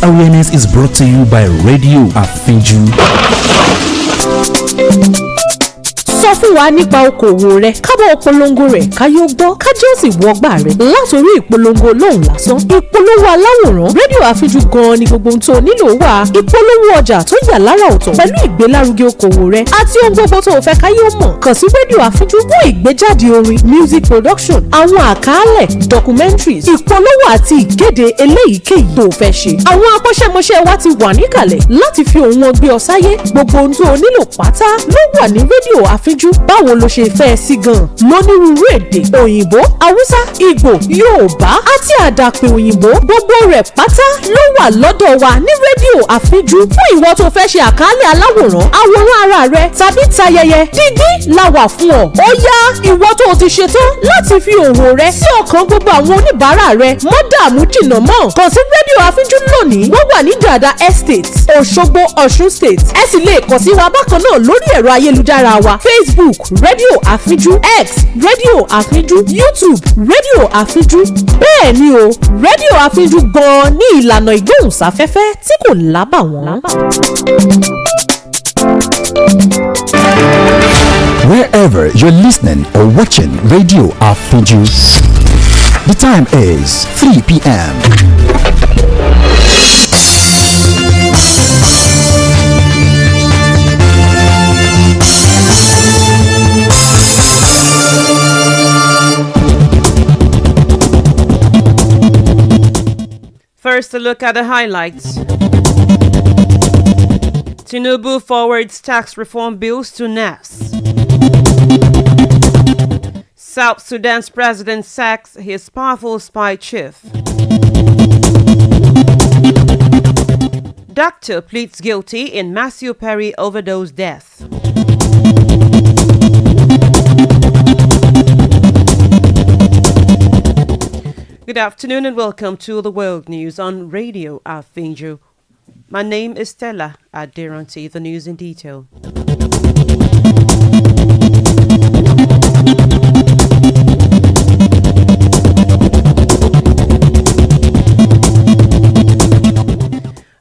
This awareness is brought to you by Radio Afiju. Sọ fún wa nípa okòwò rẹ, kábọ̀ polongo rẹ̀ káyọ̀ gbọ́, kájọ́ sì wọgbà rẹ̀ látòrí ìpolongo lóhùn lásán. Ìpolówó aláwòrán, rédíò àfijù gan-an ni gbogbo ohun tó nílò wà. Ìpolówó ọjà tó yà lára ọ̀tọ̀ pẹ̀lú ìgbélárugẹ okòwò rẹ àti ohun gbogbo tó fẹ́ káyọ̀ mọ̀. Kàn sí rédíò àfijù fún ìgbéjáde orin, music production, àwọn àkàálẹ̀, documentaries, ìpolówó àti ìkéde eléyìíkéyìí tó fẹ́ ṣe. Àwọn akọ́ṣẹ́mọṣẹ́ wa ti wà níkàlẹ̀ láti fi ohùn wọn gbé ọ sáyé. Gbogbo ohun tó nílò pátá ló wà ní rédíò àfijù. Báwo lo ṣe fẹ́ sí gan? Lónírúurú èdè, òyìnbó, haúsá, ìgbò, yorùbá àti àdàpè òyìnbó, gbogbo rẹ̀ pátá ló wà lọ́dọ̀ wa ní rédíò àfijù. Fún ìwọ tó fẹ́ ṣe àkàálẹ̀ aláwòrán, àwòrán ara rẹ tàbí tayẹyẹ, dígí la wà fún ọ. Ó yá, ìwọ tó ti ṣetán láti fi òwò rẹ sí ọkàn gbogbo àwọn oníbàárà rẹ, má dààmú jìnnà mọ́. Kàn sí rédíò àfijù lónìí. Wọ́n wà ní Dàdá Estate, Òṣogbo, Ọ̀ṣun State. Ẹ sì lè kàn sí wa bákan náà lórí ẹ̀rọ ayélujára wa Facebook rédíò àfijù, X rédíò àfijù, YouTube rédíò àfijù. Bẹ́ẹ̀ ni o, rédíò àfijù gan-an ní ìlànà ìgbóhùnsáfẹ́fẹ́ tí kò lábàwọ́n. Wherever you're listening or watching Radio Afiju, the time is 3 p.m. First, a look at the highlights. Tinubu forwards tax reform bills to NAS. South Sudan's president sacks his powerful spy chief. Doctor pleads guilty in Matthew Perry overdose death. Good afternoon and welcome to the World News on Radio Afiju. My name is Stella. Aderanti, the news in detail.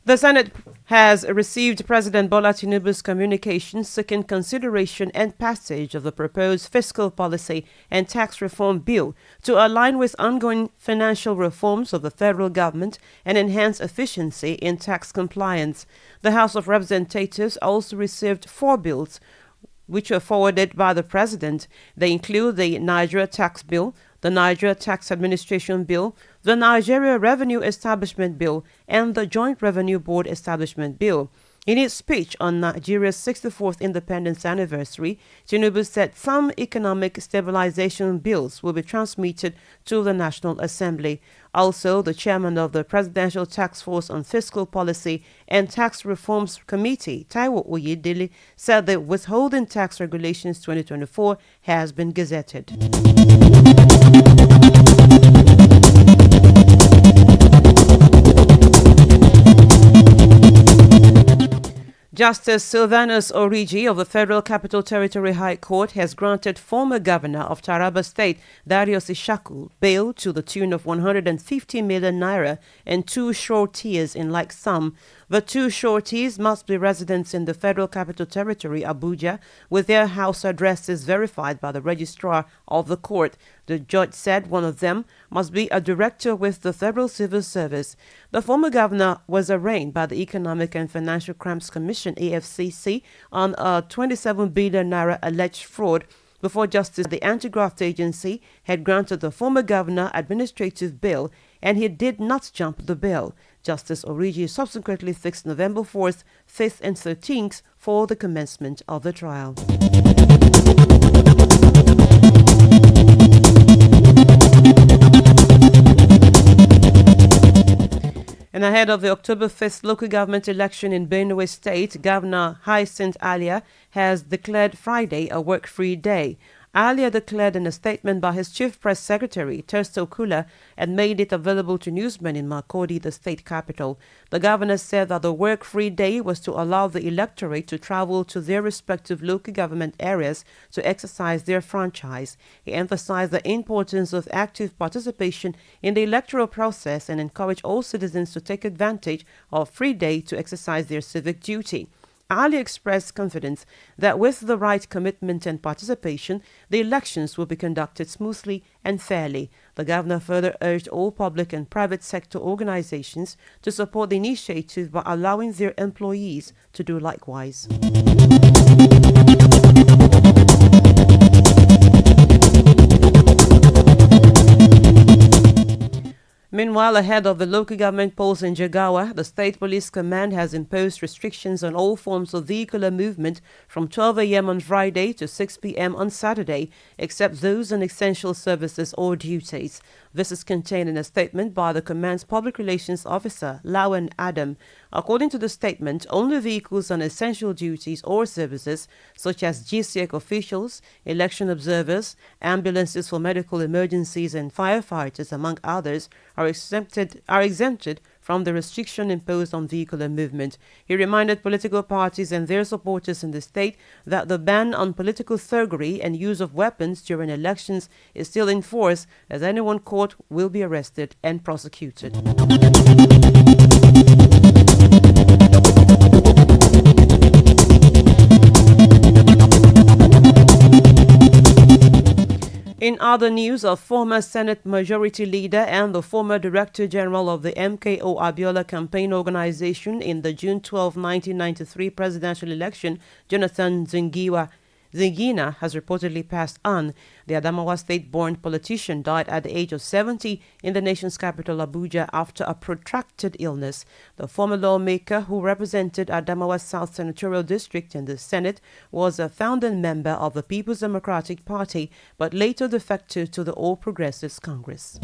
The Senate has received President Bola Tinubu's communication seeking consideration and passage of the proposed fiscal policy and tax reform bill to align with ongoing financial reforms of the federal government and enhance efficiency in tax compliance. The House of Representatives also received 4 bills which were forwarded by the President. They include the Nigeria Tax Bill, the Nigeria Tax Administration Bill, the Nigeria Revenue Establishment Bill, and the Joint Revenue Board Establishment Bill. In his speech on Nigeria's 64th independence anniversary, Tinubu said some economic stabilization bills will be transmitted to the National Assembly. Also, the chairman of the Presidential Task Force on Fiscal Policy and Tax Reforms Committee, Taiwo Oyedele, said the Withholding Tax Regulations 2024 has been gazetted. Justice Sylvanus Origi of the Federal Capital Territory High Court has granted former governor of Taraba State, Darius Ishaku, bail to the tune of 150 million naira and 2 sureties in like sum. The 2 sureties must be residents in the Federal Capital Territory, Abuja, with their house addresses verified by the registrar of the court. The judge said one of them must be a director with the Federal Civil Service. The former governor was arraigned by the Economic and Financial Crimes Commission, EFCC, on a 27 billion naira alleged fraud before Justice the Anti-Graft Agency had granted the former governor administrative bail, and he did not jump the bail. Justice Origi subsequently fixed November 4th, 5th, and 13th for the commencement of the trial. And ahead of the October 5th local government election in Benue State, Governor Hyacinth Alia has declared Friday a work-free day. earlier declared in a statement by his chief press secretary, Tersto Kula, and made it available to newsmen in Makurdi, the state capital. The governor said that the work-free day was to allow the electorate to travel to their respective local government areas to exercise their franchise. He emphasized the importance of active participation in the electoral process and encouraged all citizens to take advantage of free day to exercise their civic duty. Ali expressed confidence that with the right commitment and participation, the elections will be conducted smoothly and fairly. The governor further urged all public and private sector organizations to support the initiative by allowing their employees to do likewise. Meanwhile, ahead of the local government polls in Jigawa, the State Police Command has imposed restrictions on all forms of vehicular movement from 12 a.m. on Friday to 6 p.m. on Saturday, except those on essential services or duties. This is contained in a statement by the command's public relations officer, Lawan Adam. According to the statement, only vehicles on essential duties or services, such as GCEC officials, election observers, ambulances for medical emergencies, and firefighters, among others, are exempted from the restriction imposed on vehicular movement. He reminded political parties and their supporters in the state that the ban on political thuggery and use of weapons during elections is still in force, as anyone caught will be arrested and prosecuted. In other news, a former Senate Majority Leader and the former Director General of the MKO Abiola Campaign Organization in the June 12, 1993 presidential election, Jonathan Zingina, has reportedly passed on. The Adamawa state-born politician died at the age of 70 in the nation's capital, Abuja, after a protracted illness. The former lawmaker, who represented Adamawa South Senatorial District in the Senate, was a founding member of the People's Democratic Party, but later defected to the All Progressives Congress.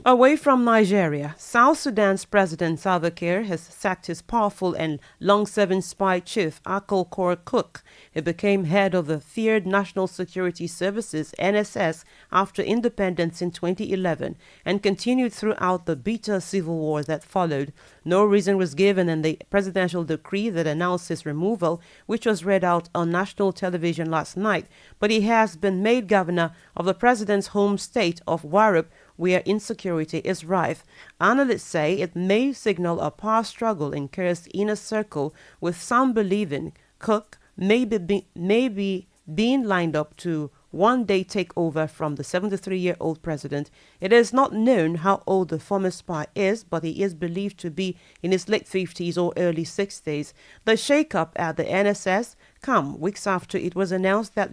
Away from Nigeria, South Sudan's President Salva Kiir has sacked his powerful and long-serving spy chief, Akol Kor Cook. He became head of the feared National Security Services, NSS, after independence in 2011 and continued throughout the bitter civil war that followed. No reason was given in the presidential decree that announced his removal, which was read out on national television last night, but he has been made governor of the president's home state of Warab, where insecurity is rife. Analysts say it may signal a power struggle in Kiir's inner circle, with some believing Cook may be being lined up to one day take over from the 73-year-old president. It is not known how old the former spy is, but he is believed to be in his late 50s or early 60s. The shake-up at the NSS come weeks after it was announced that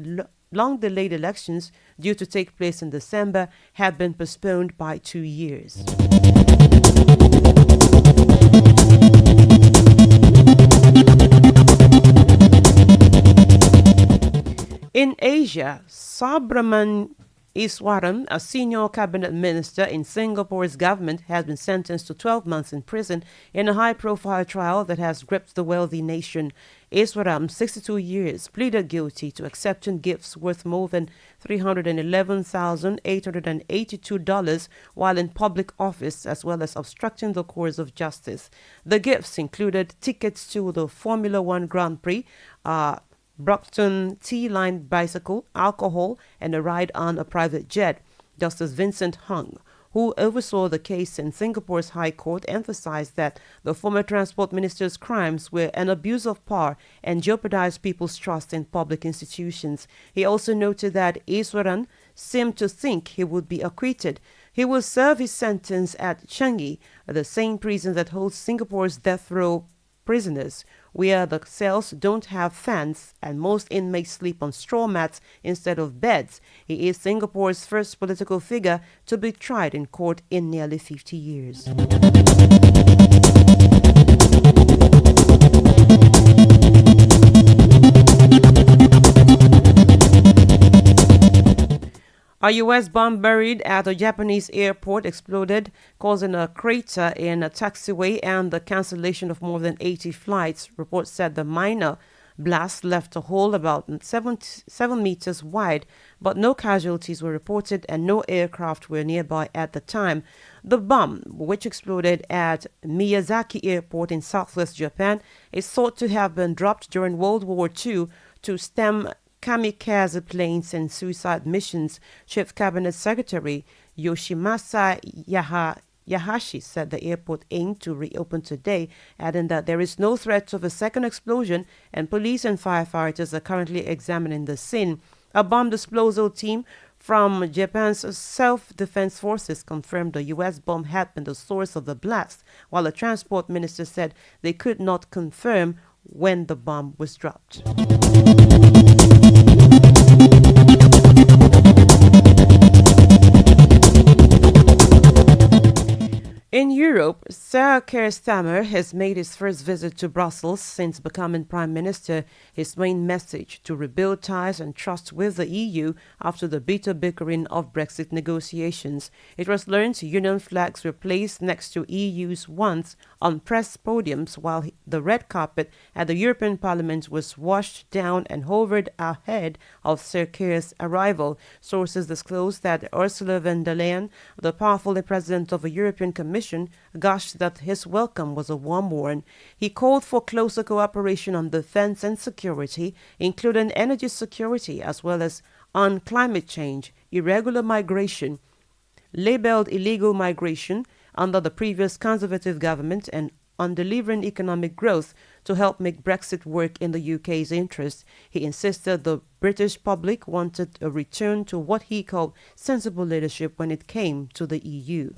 long-delayed elections due to take place in December have been postponed by 2 years. In Asia, Subrahman Iswaran, a senior cabinet minister in Singapore's government, has been sentenced to 12 months in prison in a high-profile trial that has gripped the wealthy nation. Iswaran, 62 years, pleaded guilty to accepting gifts worth more than $311,882 while in public office, as well as obstructing the course of justice. The gifts included tickets to the Formula One Grand Prix, Brompton T-Line bicycle, alcohol, and a ride on a private jet. Justice Vincent Hung, who oversaw the case in Singapore's High Court, emphasized that the former transport minister's crimes were an abuse of power and jeopardized people's trust in public institutions. He also noted that Iswaran seemed to think he would be acquitted. He will serve his sentence at Changi, the same prison that holds Singapore's death row prisoners, where the cells don't have fans and most inmates sleep on straw mats instead of beds. He is Singapore's first political figure to be tried in court in nearly 50 years. A U.S. bomb buried at a Japanese airport exploded, causing a crater in a taxiway and the cancellation of more than 80 flights. Reports said the minor blast left a hole about 7 meters wide, but no casualties were reported and no aircraft were nearby at the time. The bomb, which exploded at Miyazaki Airport in southwest Japan, is thought to have been dropped during World War II to stem kamikaze planes and suicide missions. Chief Cabinet Secretary Yoshimasa Yahashi said the airport aimed to reopen today, adding that there is no threat of a second explosion and police and firefighters are currently examining the scene. A bomb disposal team from Japan's self-defense forces confirmed the U.S. bomb had been the source of the blast, while the transport minister said they could not confirm when the bomb was dropped. In Europe, Sir Keir Starmer has made his first visit to Brussels since becoming Prime Minister. His main message: to rebuild ties and trust with the EU after the bitter bickering of Brexit negotiations. It was learned Union flags were placed next to EU's ones on press podiums, while the red carpet at the European Parliament was washed down and hovered ahead of Sir Keir's arrival. Sources disclosed that Ursula von der Leyen, the powerful president of the European Commission, gushed that his welcome was a warm one. He called for closer cooperation on defense and security, including energy security, as well as on climate change, irregular migration, labeled illegal migration under the previous Conservative government, and on delivering economic growth to help make Brexit work in the UK's interest. He insisted the British public wanted a return to what he called sensible leadership when it came to the EU.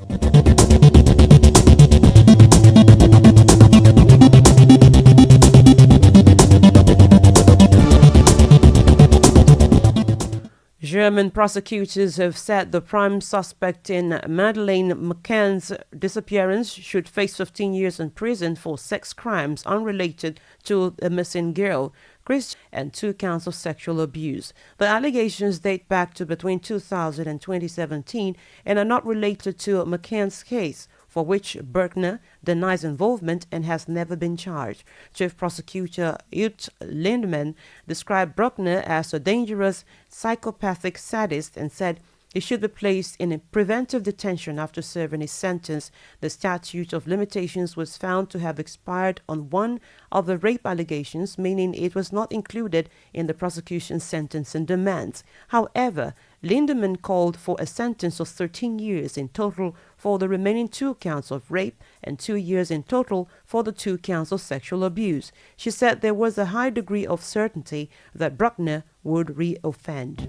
German prosecutors have said the prime suspect in Madeleine McCann's disappearance should face 15 years in prison for sex crimes unrelated to the missing girl, Chris, and 2 counts of sexual abuse. The allegations date back to between 2000 and 2017 and are not related to McCann's case, for which Berkner denies involvement and has never been charged. Chief Prosecutor Ute Lindemann described Bruckner as a dangerous psychopathic sadist and said he should be placed in a preventive detention after serving his sentence. The statute of limitations was found to have expired on one of the rape allegations, meaning it was not included in the prosecution's sentencing demands. However, Lindemann called for a sentence of 13 years in total for the remaining 2 counts of rape and 2 years in total for the 2 counts of sexual abuse. She said there was a high degree of certainty that Bruckner would re-offend.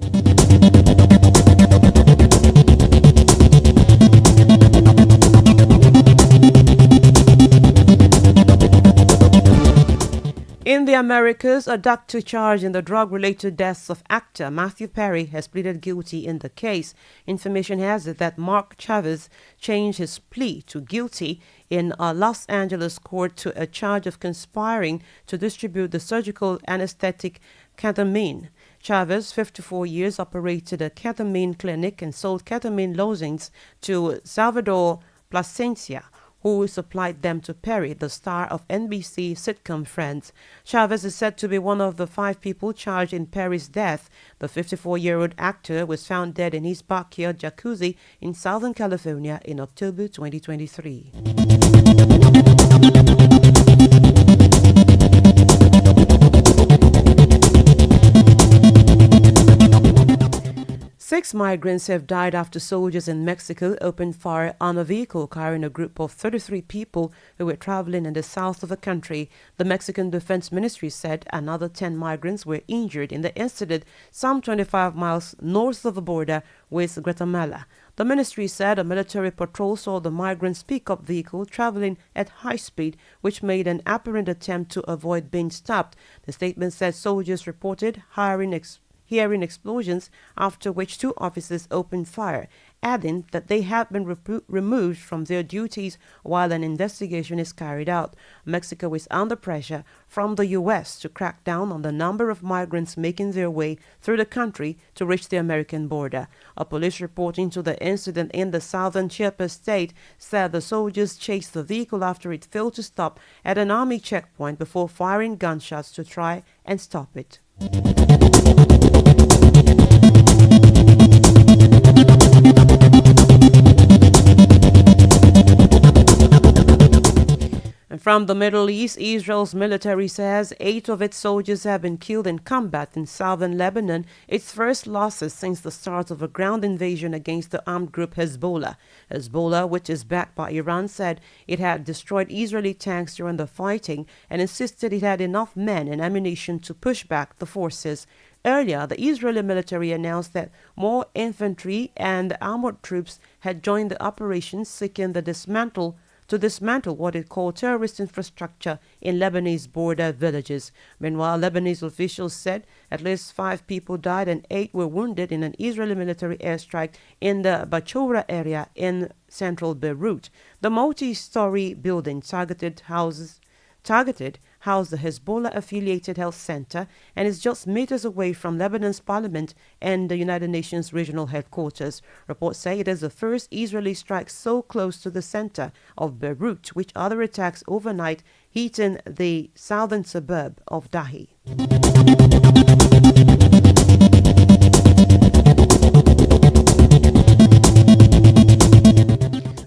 In the Americas, a doctor charged in the drug-related deaths of actor Matthew Perry has pleaded guilty in the case. Information has it that Mark Chavez changed his plea to guilty in a Los Angeles court to a charge of conspiring to distribute the surgical anesthetic ketamine. Chavez, 54 years, operated a ketamine clinic and sold ketamine lozenges to Salvador Plasencia, who supplied them to Perry, the star of NBC sitcom Friends. Chavez is said to be one of the 5 people charged in Perry's death. The 54-year-old actor was found dead in his backyard jacuzzi in Southern California in October 2023. Six migrants have died after soldiers in Mexico opened fire on a vehicle carrying a group of 33 people who were traveling in the south of the country. The Mexican Defense Ministry said another 10 migrants were injured in the incident some 25 miles north of the border with Guatemala. The ministry said a military patrol saw the migrants' pickup vehicle traveling at high speed, which made an apparent attempt to avoid being stopped. The statement said soldiers reported hearing hearing explosions, after which 2 officers opened fire, adding that they have been removed from their duties while an investigation is carried out. Mexico is under pressure from the U.S. to crack down on the number of migrants making their way through the country to reach the American border. A police report into the incident in the southern Chiapas state said the soldiers chased the vehicle after it failed to stop at an army checkpoint before firing gunshots to try and stop it. From the Middle East, Israel's military says 8 of its soldiers have been killed in combat in southern Lebanon, its first losses since the start of a ground invasion against the armed group Hezbollah. Hezbollah, which is backed by Iran, said it had destroyed Israeli tanks during the fighting and insisted it had enough men and ammunition to push back the forces. Earlier, the Israeli military announced that more infantry and armored troops had joined the operation, seeking to dismantle what it called terrorist infrastructure in Lebanese border villages. Meanwhile, Lebanese officials said at least 5 people died and 8 were wounded in an Israeli military airstrike in the Bachora area in central Beirut. The multi-story building targeted housed the Hezbollah-affiliated health center and is just meters away from Lebanon's parliament and the United Nations regional headquarters. Reports say it is the first Israeli strike so close to the center of Beirut, with other attacks overnight hitting the southern suburb of Dahi.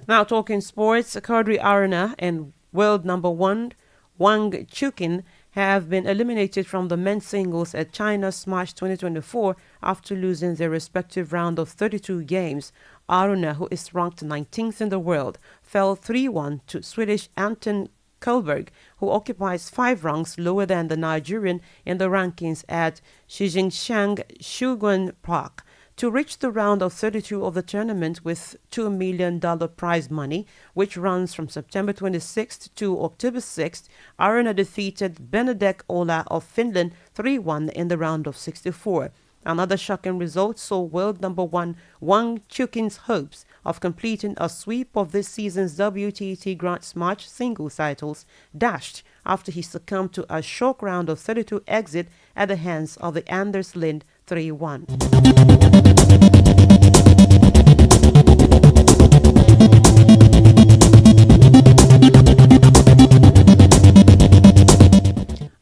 Now talking sports, Kadri Aruna and world number 1 Wang Chuqin have been eliminated from the men's singles at China's March 2024 after losing their respective round of 32 games. Aruna, who is ranked 19th in the world, fell 3-1 to Swedish Anton Kullberg, who occupies 5 ranks lower than the Nigerian in the rankings at Shijingshan Shuguan Park. To reach the round of 32 of the tournament with $2 million prize money, which runs from September 26th to October 6th, Aruna defeated Benedek Ola of Finland 3-1 in the round of 64. Another shocking result saw world number 1 Wang Chuqin's hopes of completing a sweep of this season's WTT Grand Smash singles titles dashed after he succumbed to a shock round of 32 exit at the hands of the Anders Lind 3-1.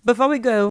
Before we go,